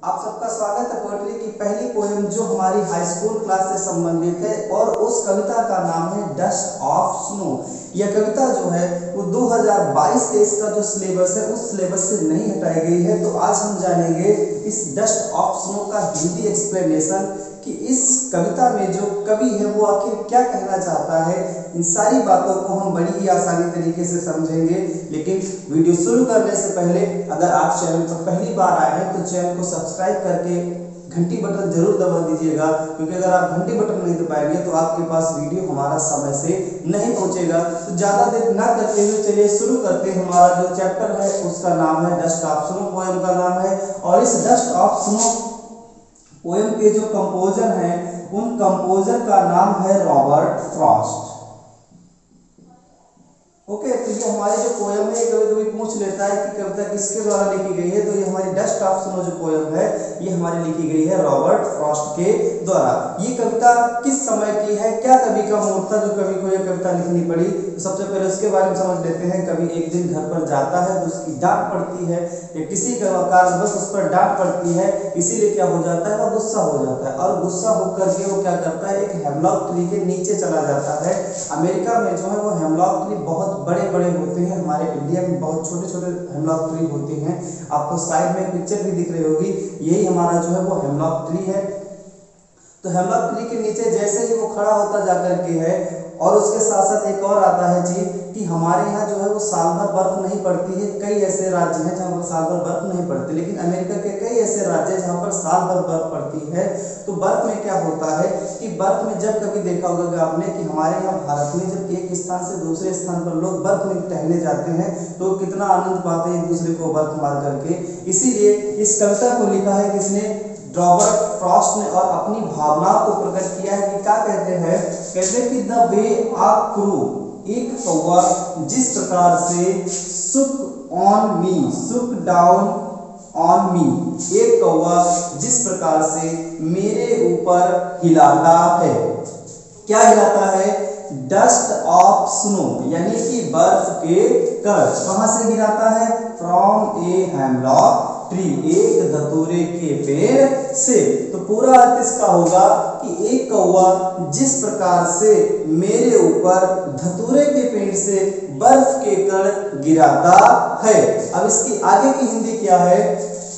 आप सबका स्वागत है पोएट्री की पहली पोएम जो हमारी हाई स्कूल क्लास से संबंधित है और उस कविता का नाम है डस्ट ऑफ स्नो। यह कविता जो है वो 2022-23 का जो सिलेबस है उस सिलेबस से नहीं हटाई गई है। तो आज हम जानेंगे इस डस्ट ऑफ स्नो का हिंदी एक्सप्लेनेशन कि इस कविता में जो कवि है वो आखिर क्या कहना चाहता है। इन सारी बातों को हम बड़ी ही आसानी तरीके से समझेंगे। लेकिन वीडियो शुरू करने से पहले अगर आप चैनल पर पहली बार आए हैं तो चैनल को सब्सक्राइब करके घंटी बटन जरूर दबा दीजिएगा, क्योंकि अगर आप घंटी बटन नहीं दबाएंगे तो आपके पास वीडियो हमारा समय से नहीं पहुंचेगा। तो ज़्यादा देर ना करते हुए चलिए शुरू करते हैं। हमारा जो चैप्टर है उसका नाम है डस्ट ऑफ स्नो, पोएम का नाम है। और इस डस्ट ऑफ स्नो पोएम के जो कंपोजर हैं उन कंपोजर का नाम है रॉबर्ट फ्रॉस्ट। ओके, तो ये हमारी जो पोएम है कभी कभी पूछ लेता है कि कविता किसके द्वारा लिखी गई है। तो ये हमारी डस्ट ऑफ स्नो जो पोएम है ये हमारी लिखी गई है रॉबर्ट फ्रॉस्ट के द्वारा। ये कविता किस समय की है, क्या कवि का मूड था जो कवि को यह कविता लिखनी पड़ी। तो सबसे पहले उसके बारे में समझ लेते हैं। कवि एक दिन घर पर जाता है तो उसकी डांट पड़ती है या किसी कारणवश उस पर डांट पड़ती है, इसीलिए क्या हो जाता है, वह गुस्सा हो जाता है। और गुस्सा होकर के वो क्या करता है, एक हेमलॉक ट्री के नीचे चला जाता है। अमेरिका में जो है वो हेमलॉक ट्री बहुत बड़े बड़े होते हैं, हमारे इंडिया में बहुत छोटे छोटे हेमलॉक ट्री होते हैं। आपको साइड में पिक्चर भी दिख रही होगी, यही हमारा जो है वो हेमलॉक ट्री है। तो हेमलॉक ट्री के नीचे जैसे ही वो खड़ा होता जाकर के है, और उसके साथ साथ एक और आता है चीज कि हमारे यहाँ जो है वो साल भर बर्फ नहीं पड़ती है। कई ऐसे राज्य हैं जहाँ पर साल भर बर्फ नहीं पड़ती, लेकिन अमेरिका के कई ऐसे राज्य हैं जहाँ पर साल भर बर्फ पड़ती है। तो बर्फ में क्या होता है कि बर्फ में जब कभी देखा होगा आपने कि हमारे यहाँ भारत में जब एक स्थान से दूसरे स्थान पर लोग बर्फ में टहलने जाते हैं तो कितना आनंद पाते हैं एक दूसरे को बर्फ मार करके। इसीलिए इस कविता को लिखा है किसने, रॉबर्ट फ्रॉस्ट ने, और अपनी भावनाओं को प्रकट किया है कि क्या कहते हैं कि द वे आ क्रू, एक कौवा जिस प्रकार से सुक ऑन मी, सुक डाउन ऑन मी, एक कौवा जिस प्रकार से मेरे ऊपर हिलाता है। क्या हिलाता है, डस्ट ऑफ स्नो, यानी कि बर्फ के कण। कहां से गिराता है, फ्रॉम ए हेमलॉक ट्री, एक धतूरे के पेड़ से। तो पूरा अर्थ इसका होगा कि एक कौवा जिस प्रकार से मेरे ऊपर धतूरे के पेड़ से बर्फ के कण गिराता है। अब इसकी आगे की हिंदी क्या है,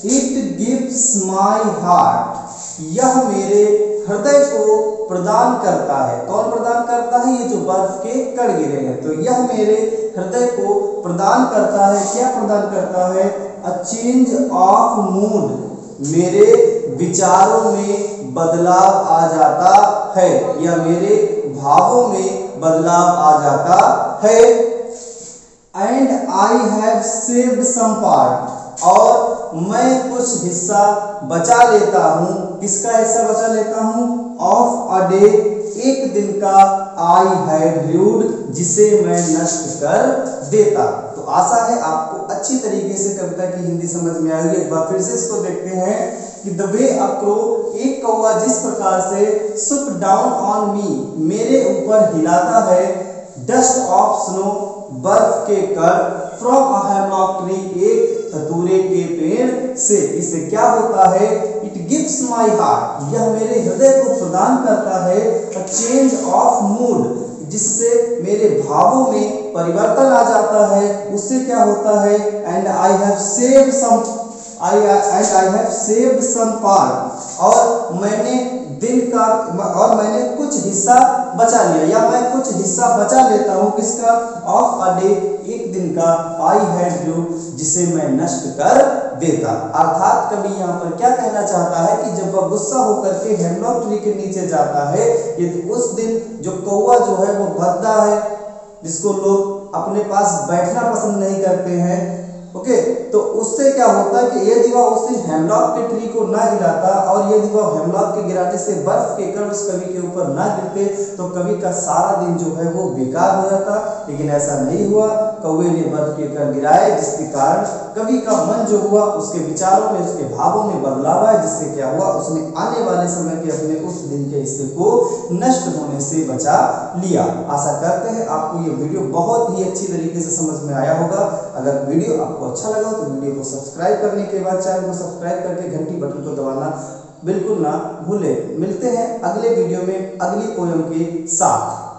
इट गिव्स माई हार्ट, यह मेरे हृदय को प्रदान करता है। कौन प्रदान करता है, ये जो बर्फ के कण गिरे हैं। तो यह मेरे हृदय को प्रदान करता है, क्या प्रदान करता है, अ चेंज ऑफ मूड, मेरे विचारों में बदलाव आ जाता है या मेरे भावों में बदलाव आ जाता है। And I have saved some part, और मैं कुछ हिस्सा बचा लेता हूँ। किसका हिस्सा बचा लेता हूँ, ऑफ अ डे, एक दिन का, आई हैड र्यूड, जिसे मैं नष्ट कर देता। तो आशा है आपको अच्छी तरीके से कविता की हिंदी समझ में आएगी। एक बार फिर से इसको देखते हैं कि द वे अ क्रो, एक कौवा जिस प्रकार से सुक डाउन ऑन मी, मेरे ऊपर हिलाता है, डस्ट ऑफ स्नो, बर्फ के कण, फ्रॉम अ हेमलॉक ट्री, एक धतूरे के पेड़ से। इससे क्या होता है, इट गिव्स माई हार्ट, यह मेरे हृदय को प्रदान करता है, अ चेंज ऑफ मूड, जिससे मेरे भावों में परिवर्तन आ जाता है। उससे क्या होता है, and I have saved some, I have saved some part, और मैंने दिन का, और मैंने कुछ हिस्सा बचा लिया, या मैं कुछ हिस्सा बचा लेता हूँ। किसका, ऑफ अ डे, एक दिन का, आई हैड र्यूड, जिसे मैं नष्ट कर देता। अर्थात कवि यहाँ पर क्या कहना चाहता है कि जब वह गुस्सा होकर के हेमलॉक ट्री के नीचे जाता है, ये उस दिन जो कौवा जो है वो भद्दा है, जिसको लोग अपने पास बैठना पसंद नहीं करते हैं। ओके, तो उससे क्या होता है कि यदि वह उस दिन हेमलॉक के ट्री को ना गिराता, और यदि वह हेमलॉक के गिराने से बर्फ के कण उस कवि के ऊपर ना गिरते, तो कवि का सारा दिन जो है वो बेकार हो जाता। लेकिन ऐसा नहीं हुआ, कौवे ने बर्फ के कण गिराए, जिसके कारण कवि का मन जो हुआ उसके विचारों में, उसके भावों में बदलाव आया, जिससे क्या हुआ, उसने आने वाले समय के अपने उस दिन के हिस्से को नष्ट होने से बचा लिया। आशा करते हैं आपको ये वीडियो बहुत ही अच्छी तरीके से समझ में आया होगा। अगर वीडियो आपको अच्छा लगा तो वीडियो को सब्सक्राइब करने के बाद चैनल को सब्सक्राइब करके घंटी बटन को दबाना बिल्कुल ना भूलें। मिलते हैं अगले वीडियो में अगली पोयम के साथ।